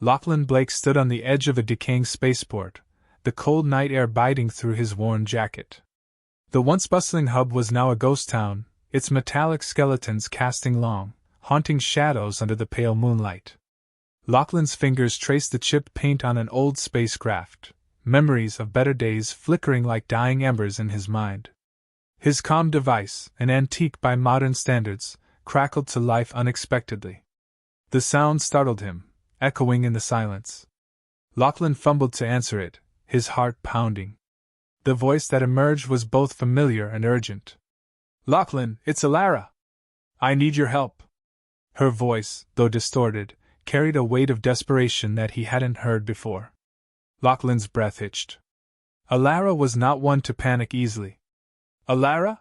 Lachlan Blake stood on the edge of a decaying spaceport, the cold night air biting through his worn jacket. The once bustling hub was now a ghost town, its metallic skeletons casting long, haunting shadows under the pale moonlight. Lachlan's fingers traced the chipped paint on an old spacecraft, memories of better days flickering like dying embers in his mind. His comm device, an antique by modern standards, crackled to life unexpectedly. The sound startled him, echoing in the silence. Lachlan fumbled to answer it, his heart pounding. The voice that emerged was both familiar and urgent. "Lachlan, it's Alara. I need your help." Her voice, though distorted, carried a weight of desperation that he hadn't heard before. Lachlan's breath hitched. Alara was not one to panic easily. "Alara?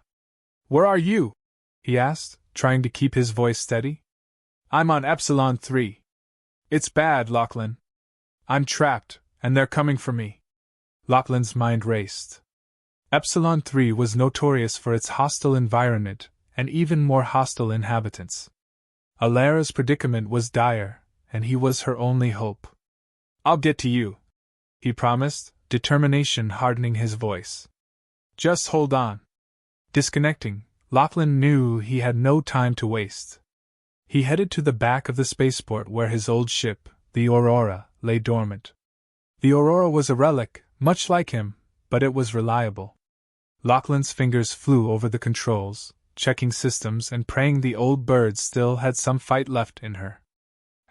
Where are you?" he asked, trying to keep his voice steady. "I'm on Epsilon 3. It's bad, Lachlan. I'm trapped, and they're coming for me." Lachlan's mind raced. Epsilon 3 was notorious for its hostile environment, and even more hostile inhabitants. Alara's predicament was dire, and he was her only hope. "I'll get to you," he promised, determination hardening his voice. "Just hold on." Disconnecting, Lachlan knew he had no time to waste. He headed to the back of the spaceport where his old ship, the Aurora, lay dormant. The Aurora was a relic, much like him, but it was reliable. Lachlan's fingers flew over the controls, checking systems and praying the old bird still had some fight left in her.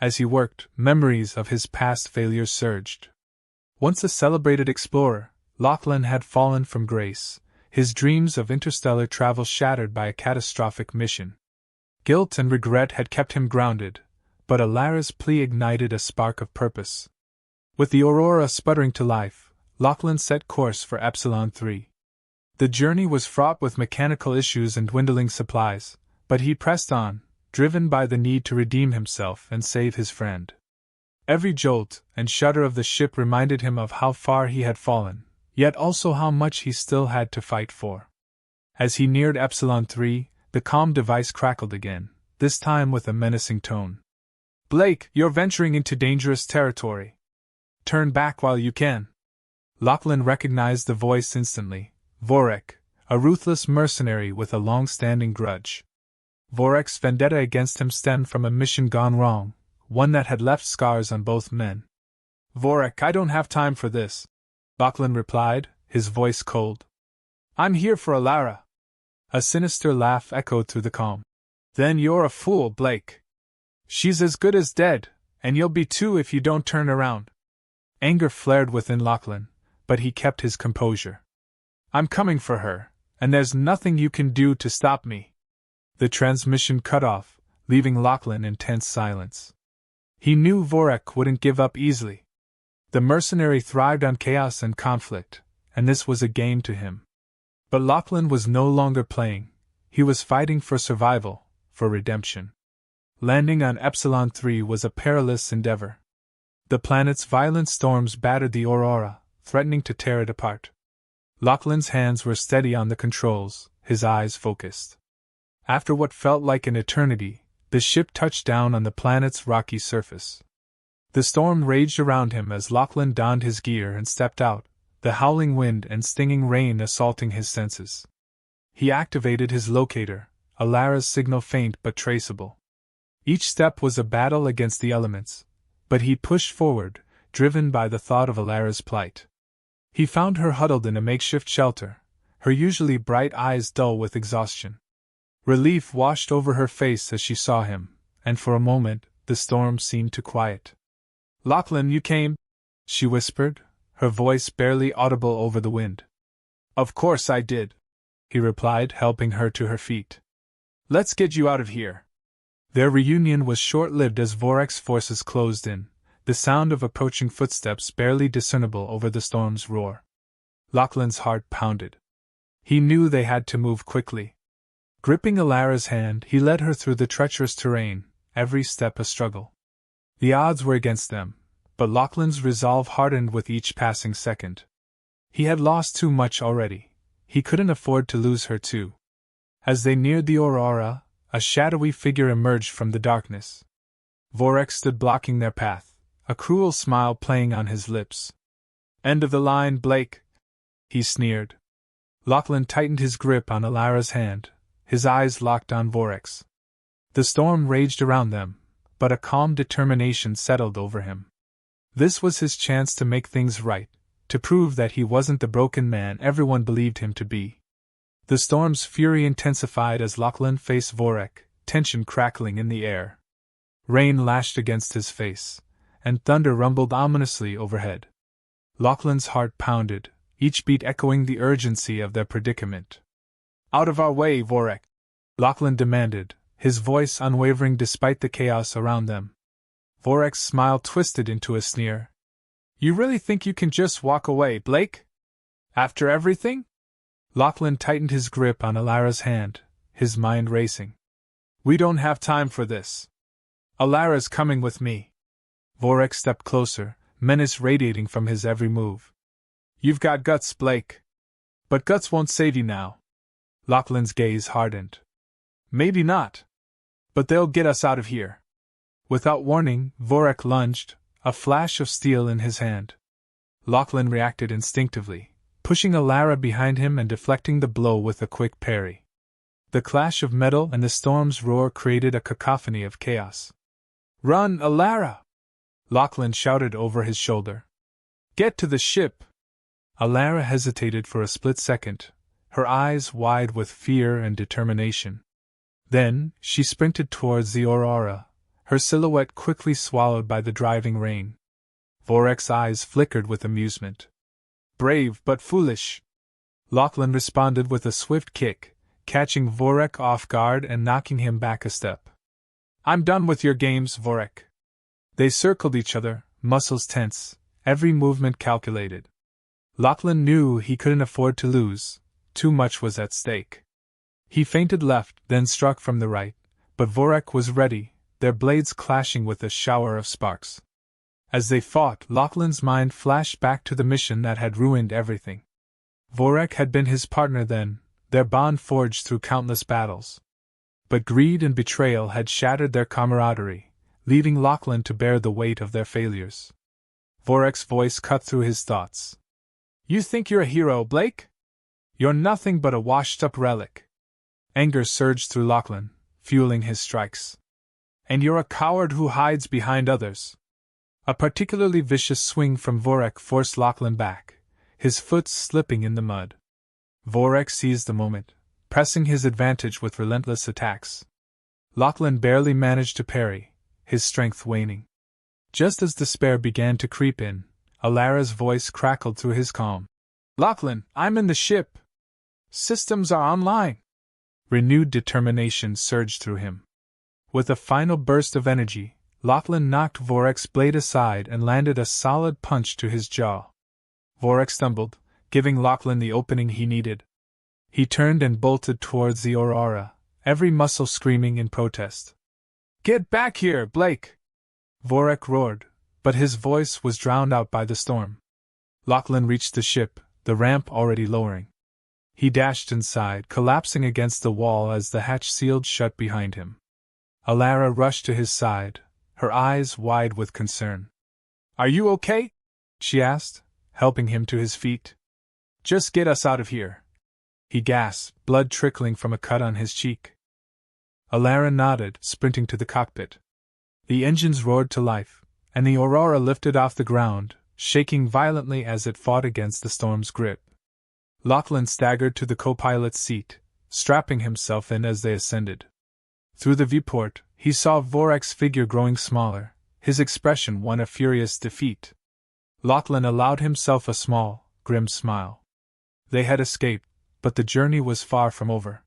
As he worked, memories of his past failures surged. Once a celebrated explorer, Lachlan had fallen from grace, his dreams of interstellar travel shattered by a catastrophic mission. Guilt and regret had kept him grounded, but Alara's plea ignited a spark of purpose. With the Aurora sputtering to life, Lachlan set course for Epsilon 3. The journey was fraught with mechanical issues and dwindling supplies, but he pressed on, driven by the need to redeem himself and save his friend. Every jolt and shudder of the ship reminded him of how far he had fallen, yet also how much he still had to fight for. As he neared Epsilon 3, the comm device crackled again, this time with a menacing tone. "Blake, you're venturing into dangerous territory. Turn back while you can." Lachlan recognized the voice instantly. Vorek, a ruthless mercenary with a long-standing grudge. Vorek's vendetta against him stemmed from a mission gone wrong, one that had left scars on both men. "Vorek, I don't have time for this," Lachlan replied, his voice cold. "I'm here for Alara." A sinister laugh echoed through the calm. "Then you're a fool, Blake. She's as good as dead, and you'll be too if you don't turn around." Anger flared within Lachlan, but he kept his composure. "I'm coming for her, and there's nothing you can do to stop me." The transmission cut off, leaving Lachlan in tense silence. He knew Vorek wouldn't give up easily. The mercenary thrived on chaos and conflict, and this was a game to him. But Lachlan was no longer playing. He was fighting for survival, for redemption. Landing on Epsilon 3 was a perilous endeavor. The planet's violent storms battered the Aurora, threatening to tear it apart. Lachlan's hands were steady on the controls, his eyes focused. After what felt like an eternity, the ship touched down on the planet's rocky surface. The storm raged around him as Lachlan donned his gear and stepped out, the howling wind and stinging rain assaulting his senses. He activated his locator, Alara's signal faint but traceable. Each step was a battle against the elements, but he pushed forward, driven by the thought of Alara's plight. He found her huddled in a makeshift shelter, her usually bright eyes dull with exhaustion. Relief washed over her face as she saw him, and for a moment, the storm seemed to quiet. "Lachlan, you came?" she whispered, her voice barely audible over the wind. "Of course I did," he replied, helping her to her feet. "Let's get you out of here." Their reunion was short-lived as Vorek's forces closed in, the sound of approaching footsteps barely discernible over the storm's roar. Lachlan's heart pounded. He knew they had to move quickly. Gripping Alara's hand, he led her through the treacherous terrain, every step a struggle. The odds were against them, but Lachlan's resolve hardened with each passing second. He had lost too much already. He couldn't afford to lose her too. As they neared the Aurora, a shadowy figure emerged from the darkness. Vorek stood blocking their path, a cruel smile playing on his lips. "End of the line, Blake," he sneered. Lachlan tightened his grip on Alara's hand, his eyes locked on Vorex. The storm raged around them, but a calm determination settled over him. This was his chance to make things right, to prove that he wasn't the broken man everyone believed him to be. The storm's fury intensified as Lachlan faced Vorek, tension crackling in the air. Rain lashed against his face, and thunder rumbled ominously overhead. Lachlan's heart pounded, each beat echoing the urgency of their predicament. "Out of our way, Vorek!" Lachlan demanded, his voice unwavering despite the chaos around them. Vorek's smile twisted into a sneer. "You really think you can just walk away, Blake? After everything?" Lachlan tightened his grip on Alara's hand, his mind racing. "We don't have time for this. Alara's coming with me." Vorek stepped closer, menace radiating from his every move. "You've got guts, Blake. But guts won't save you now." Lachlan's gaze hardened. "Maybe not. But they'll get us out of here." Without warning, Vorek lunged, a flash of steel in his hand. Lachlan reacted instinctively, pushing Alara behind him and deflecting the blow with a quick parry. The clash of metal and the storm's roar created a cacophony of chaos. "Run, Alara!" Lachlan shouted over his shoulder. "Get to the ship!" Alara hesitated for a split second, her eyes wide with fear and determination. Then, she sprinted towards the Aurora, her silhouette quickly swallowed by the driving rain. Vorek's eyes flickered with amusement. "Brave but foolish." Lachlan responded with a swift kick, catching Vorek off guard and knocking him back a step. "I'm done with your games, Vorek." They circled each other, muscles tense, every movement calculated. Lachlan knew he couldn't afford to lose, too much was at stake. He feinted left, then struck from the right, but Vorek was ready, their blades clashing with a shower of sparks. As they fought, Lachlan's mind flashed back to the mission that had ruined everything. Vorek had been his partner then, their bond forged through countless battles. But greed and betrayal had shattered their camaraderie, leaving Lachlan to bear the weight of their failures. Vorek's voice cut through his thoughts. "You think you're a hero, Blake? You're nothing but a washed-up relic." Anger surged through Lachlan, fueling his strikes. "And you're a coward who hides behind others." A particularly vicious swing from Vorek forced Lachlan back, his foot slipping in the mud. Vorek seized the moment, pressing his advantage with relentless attacks. Lachlan barely managed to parry, his strength waning. Just as despair began to creep in, Alara's voice crackled through his calm. "Lachlan, I'm in the ship. Systems are online." Renewed determination surged through him. With a final burst of energy, Lachlan knocked Vorek's blade aside and landed a solid punch to his jaw. Vorek stumbled, giving Lachlan the opening he needed. He turned and bolted towards the Aurora, every muscle screaming in protest. "Get back here, Blake!" Vorek roared, but his voice was drowned out by the storm. Lachlan reached the ship, the ramp already lowering. He dashed inside, collapsing against the wall as the hatch sealed shut behind him. Alara rushed to his side, her eyes wide with concern. "Are you okay?" she asked, helping him to his feet. "Just get us out of here," he gasped, blood trickling from a cut on his cheek. Alara nodded, sprinting to the cockpit. The engines roared to life, and the Aurora lifted off the ground, shaking violently as it fought against the storm's grip. Lachlan staggered to the co-pilot's seat, strapping himself in as they ascended. Through the viewport, he saw Vorek's figure growing smaller, his expression one of furious defeat. Lachlan allowed himself a small, grim smile. They had escaped, but the journey was far from over.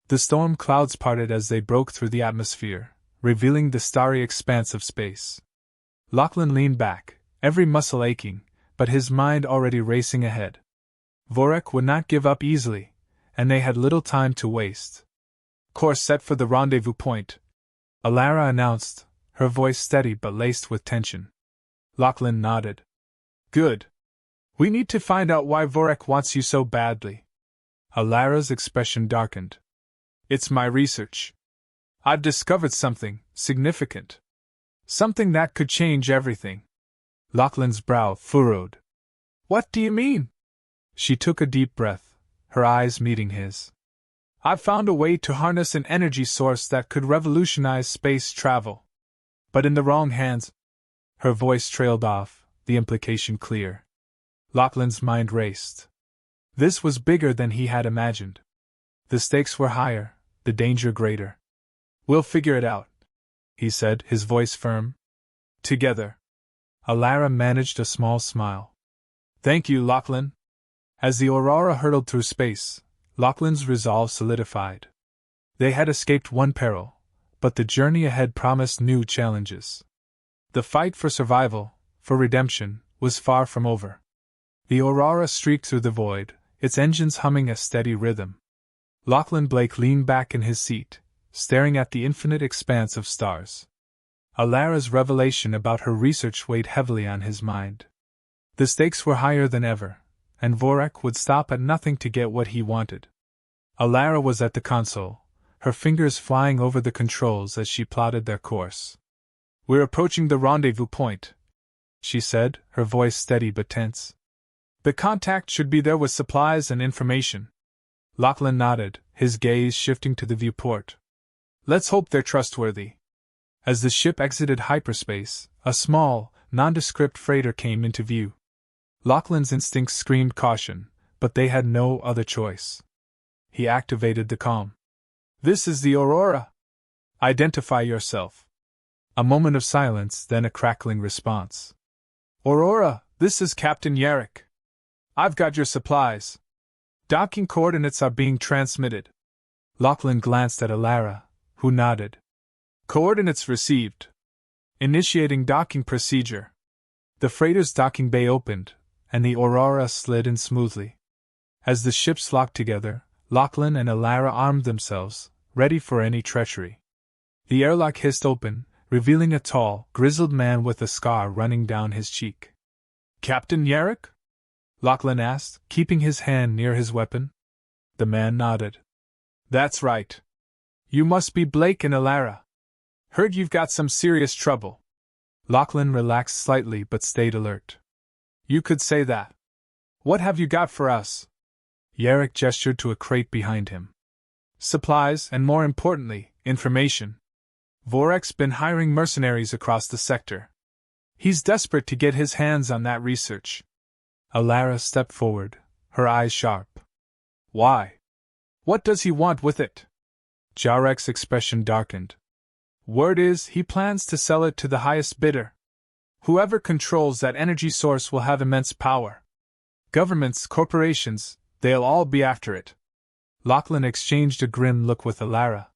The storm clouds parted as they broke through the atmosphere, revealing the starry expanse of space. Lachlan leaned back, every muscle aching, but his mind already racing ahead. Vorek would not give up easily, and they had little time to waste. "Course set for the rendezvous point," Alara announced, her voice steady but laced with tension. Lachlan nodded. "Good. We need to find out why Vorek wants you so badly." Alara's expression darkened. "It's my research. I've discovered something significant. Something that could change everything." Lachlan's brow furrowed. What do you mean? She took a deep breath, her eyes meeting his. I've found a way to harness an energy source that could revolutionize space travel. But in the wrong hands. Her voice trailed off, the implication clear. Lachlan's mind raced. This was bigger than he had imagined. The stakes were higher, the danger greater. We'll figure it out, he said, his voice firm. Together. Alara managed a small smile. Thank you, Lachlan. As the Aurora hurtled through space, Lachlan's resolve solidified. They had escaped one peril, but the journey ahead promised new challenges. The fight for survival, for redemption, was far from over. The Aurora streaked through the void, its engines humming a steady rhythm. Lachlan Blake leaned back in his seat, staring at the infinite expanse of stars. Alara's revelation about her research weighed heavily on his mind. The stakes were higher than ever, and Vorak would stop at nothing to get what he wanted. Alara was at the console, her fingers flying over the controls as she plotted their course. We're approaching the rendezvous point, she said, her voice steady but tense. The contact should be there with supplies and information. Lachlan nodded, his gaze shifting to the viewport. Let's hope they're trustworthy. As the ship exited hyperspace, a small, nondescript freighter came into view. Lachlan's instincts screamed caution, but they had no other choice. He activated the comm. This is the Aurora. Identify yourself. A moment of silence, then a crackling response. Aurora, this is Captain Yarrick. I've got your supplies. Docking coordinates are being transmitted. Lachlan glanced at Alara, who nodded. Coordinates received. Initiating docking procedure. The freighter's docking bay opened, and the Aurora slid in smoothly. As the ships locked together, Lachlan and Alara armed themselves, ready for any treachery. The airlock hissed open, revealing a tall, grizzled man with a scar running down his cheek. Captain Yarrick? Lachlan asked, keeping his hand near his weapon. The man nodded. That's right. You must be Blake and Alara. Heard you've got some serious trouble. Lachlan relaxed slightly but stayed alert. You could say that. What have you got for us? Yarrick gestured to a crate behind him. Supplies, and more importantly, information. Vorak's been hiring mercenaries across the sector. He's desperate to get his hands on that research. Alara stepped forward, her eyes sharp. Why? What does he want with it? Jarek's expression darkened. Word is, he plans to sell it to the highest bidder. Whoever controls that energy source will have immense power. Governments, corporations, they'll all be after it. Lachlan exchanged a grim look with Alara.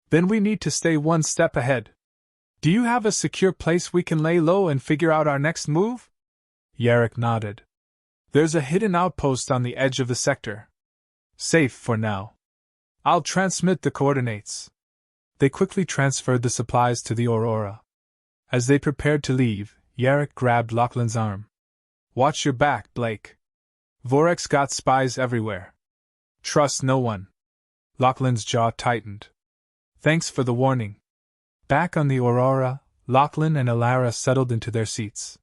Then we need to stay one step ahead. Do you have a secure place we can lay low and figure out our next move? Yarrick nodded. There's a hidden outpost on the edge of the sector. Safe for now. I'll transmit the coordinates. They quickly transferred the supplies to the Aurora. As they prepared to leave, Yarrick grabbed Lachlan's arm. Watch your back, Blake. Vorak's got spies everywhere. Trust no one. Lachlan's jaw tightened. Thanks for the warning. Back on the Aurora, Lachlan and Alara settled into their seats.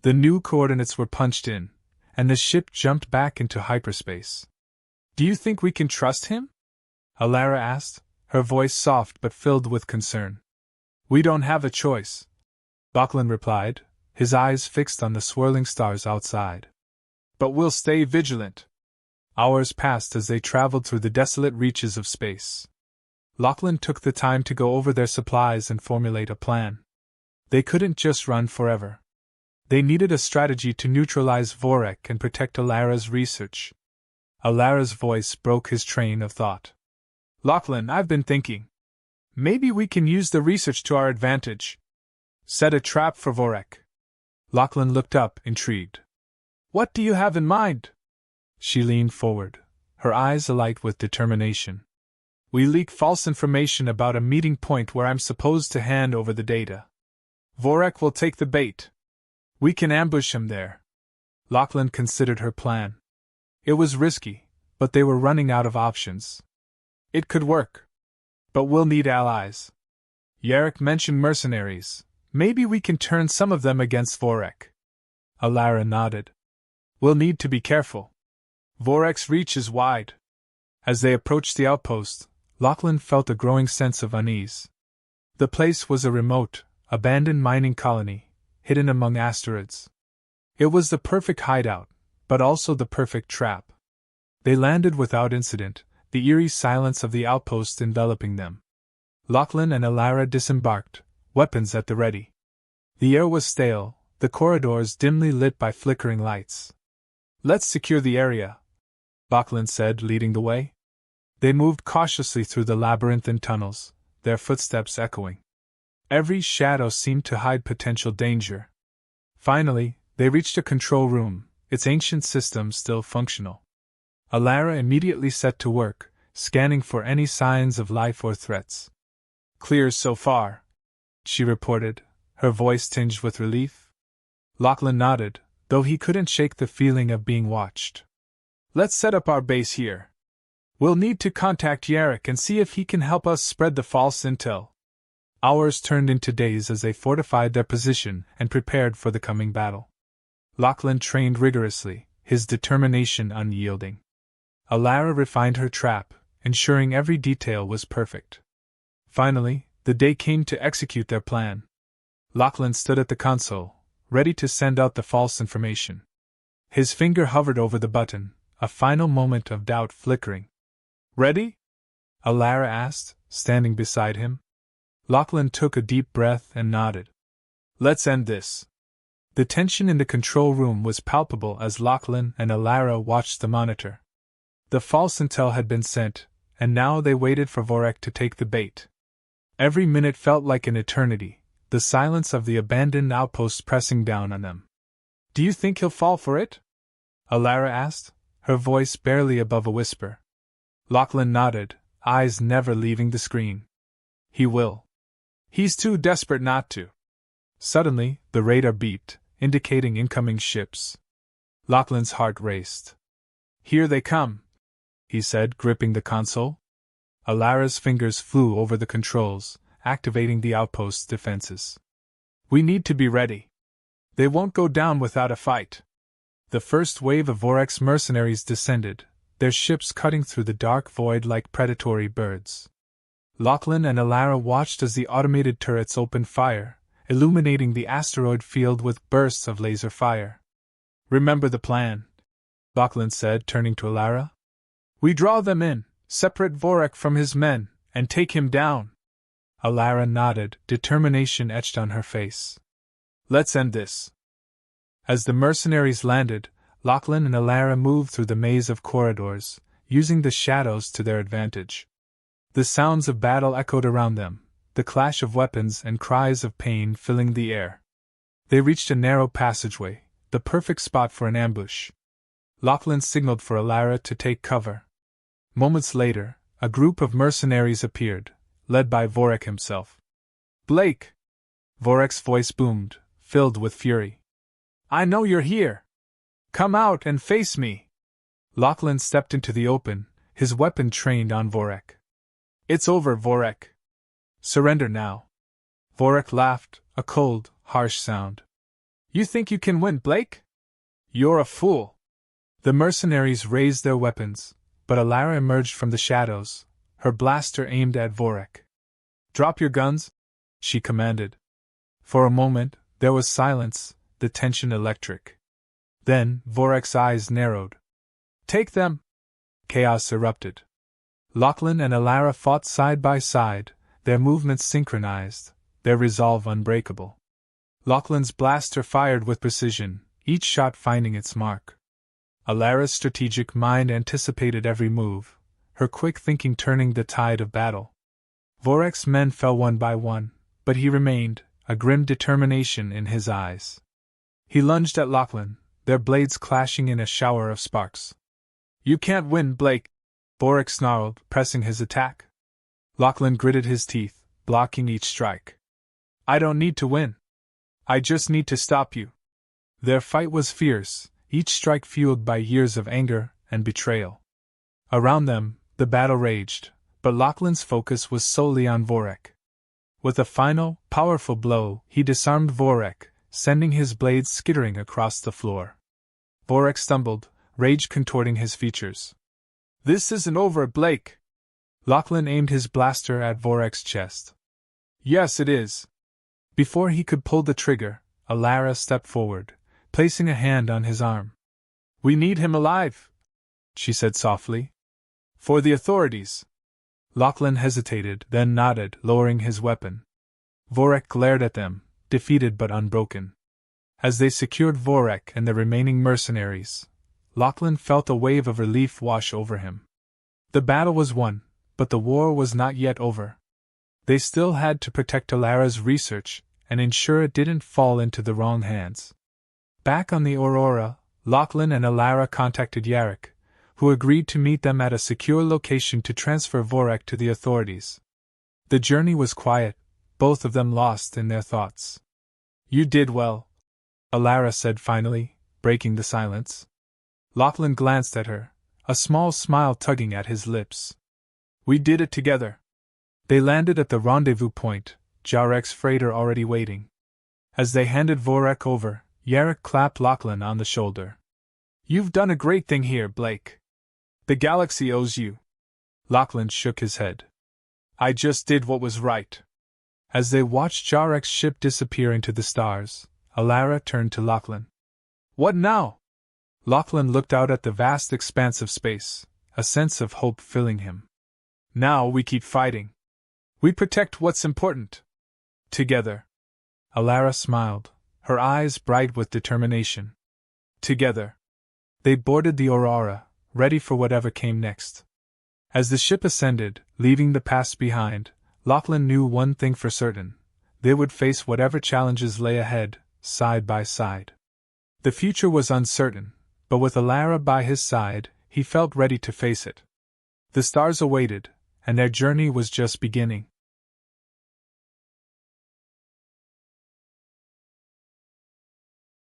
The new coordinates were punched in, and the ship jumped back into hyperspace. Do you think we can trust him? Alara asked, her voice soft but filled with concern. We don't have a choice, Lachlan replied, his eyes fixed on the swirling stars outside. But we'll stay vigilant. Hours passed as they traveled through the desolate reaches of space. Lachlan took the time to go over their supplies and formulate a plan. They couldn't just run forever. They needed a strategy to neutralize Vorak and protect Alara's research. Alara's voice broke his train of thought. Lachlan, I've been thinking. Maybe we can use the research to our advantage. Set a trap for Vorak. Lachlan looked up, intrigued. What do you have in mind? She leaned forward, her eyes alight with determination. We leak false information about a meeting point where I'm supposed to hand over the data. Vorak will take the bait. We can ambush him there. Lachlan considered her plan. It was risky, but they were running out of options. It could work. But we'll need allies. Yarrick mentioned mercenaries. Maybe we can turn some of them against Vorak. Alara nodded. We'll need to be careful. Vorek's reach is wide. As they approached the outpost, Lachlan felt a growing sense of unease. The place was a remote, abandoned mining colony, hidden among asteroids. It was the perfect hideout, but also the perfect trap. They landed without incident, the eerie silence of the outpost enveloping them. Lachlan and Alara disembarked, weapons at the ready. The air was stale, the corridors dimly lit by flickering lights. Let's secure the area, Lachlan said, leading the way. They moved cautiously through the labyrinthine tunnels, their footsteps echoing. Every shadow seemed to hide potential danger. Finally, they reached a control room, its ancient system still functional. Alara immediately set to work, scanning for any signs of life or threats. Clear so far, she reported, her voice tinged with relief. Lachlan nodded, though he couldn't shake the feeling of being watched. Let's set up our base here. We'll need to contact Yarrick and see if he can help us spread the false intel. Hours turned into days as they fortified their position and prepared for the coming battle. Lachlan trained rigorously, his determination unyielding. Alara refined her trap, ensuring every detail was perfect. Finally, the day came to execute their plan. Lachlan stood at the console, ready to send out the false information. His finger hovered over the button, a final moment of doubt flickering. Ready? Alara asked, standing beside him. Lachlan took a deep breath and nodded. Let's end this. The tension in the control room was palpable as Lachlan and Alara watched the monitor. The false intel had been sent, and now they waited for Vorek to take the bait. Every minute felt like an eternity, the silence of the abandoned outpost pressing down on them. Do you think he'll fall for it? Alara asked, her voice barely above a whisper. Lachlan nodded, eyes never leaving the screen. He will. He's too desperate not to. Suddenly, the radar beeped, indicating incoming ships. Lachlan's heart raced. Here they come, he said, gripping the console. Alara's fingers flew over the controls, activating the outpost's defenses. We need to be ready. They won't go down without a fight. The first wave of Vorek's mercenaries descended, their ships cutting through the dark void like predatory birds. Lachlan and Alara watched as the automated turrets opened fire, illuminating the asteroid field with bursts of laser fire. Remember the plan, Lachlan said, turning to Alara. We draw them in, separate Vorek from his men, and take him down. Alara nodded, determination etched on her face. Let's end this. As the mercenaries landed, Lachlan and Alara moved through the maze of corridors, using the shadows to their advantage. The sounds of battle echoed around them, the clash of weapons and cries of pain filling the air. They reached a narrow passageway, the perfect spot for an ambush. Lachlan signaled for Alara to take cover. Moments later, a group of mercenaries appeared, led by Vorek himself. Blake! Vorek's voice boomed, filled with fury. I know you're here! Come out and face me! Lachlan stepped into the open, his weapon trained on Vorek. It's over, Vorek. Surrender now. Vorek laughed, a cold, harsh sound. You think you can win, Blake? You're a fool. The mercenaries raised their weapons, but Alara emerged from the shadows, her blaster aimed at Vorek. Drop your guns, she commanded. For a moment, there was silence, the tension electric. Then, Vorek's eyes narrowed. Take them! Chaos erupted. Lachlan and Alara fought side by side, their movements synchronized, their resolve unbreakable. Lachlan's blaster fired with precision, each shot finding its mark. Alara's strategic mind anticipated every move, her quick thinking turning the tide of battle. Vorek's men fell one by one, but he remained, a grim determination in his eyes. He lunged at Lachlan, their blades clashing in a shower of sparks. You can't win, Blake, Vorek snarled, pressing his attack. Lachlan gritted his teeth, blocking each strike. I don't need to win. I just need to stop you. Their fight was fierce, each strike fueled by years of anger and betrayal. Around them, the battle raged, but Lachlan's focus was solely on Vorek. With a final, powerful blow, he disarmed Vorek, sending his blades skittering across the floor. Vorak stumbled, rage contorting his features. "This isn't over, Blake!" Lachlan aimed his blaster at Vorak's chest. "Yes, it is." Before he could pull the trigger, Alara stepped forward, placing a hand on his arm. "We need him alive," she said softly. "For the authorities." Lachlan hesitated, then nodded, lowering his weapon. Vorak glared at them, defeated but unbroken. As they secured Vorak and the remaining mercenaries, Lachlan felt a wave of relief wash over him. The battle was won, but the war was not yet over. They still had to protect Alara's research and ensure it didn't fall into the wrong hands. Back on the Aurora, Lachlan and Alara contacted Yarrick, who agreed to meet them at a secure location to transfer Vorak to the authorities. The journey was quiet, both of them lost in their thoughts. "You did well," Alara said finally, breaking the silence. Lachlan glanced at her, a small smile tugging at his lips. "We did it together." They landed at the rendezvous point, Jarek's freighter already waiting. As they handed Vorak over, Yarrick clapped Lachlan on the shoulder. "You've done a great thing here, Blake. The galaxy owes you." Lachlan shook his head. "I just did what was right." As they watched Jarek's ship disappear into the stars, Alara turned to Lachlan. "What now?" Lachlan looked out at the vast expanse of space, a sense of hope filling him. "Now we keep fighting. We protect what's important. Together." Alara smiled, her eyes bright with determination. Together. They boarded the Aurora, ready for whatever came next. As the ship ascended, leaving the past behind, Lachlan knew one thing for certain: they would face whatever challenges lay ahead, side by side. The future was uncertain, but with Alara by his side, he felt ready to face it. The stars awaited, and their journey was just beginning.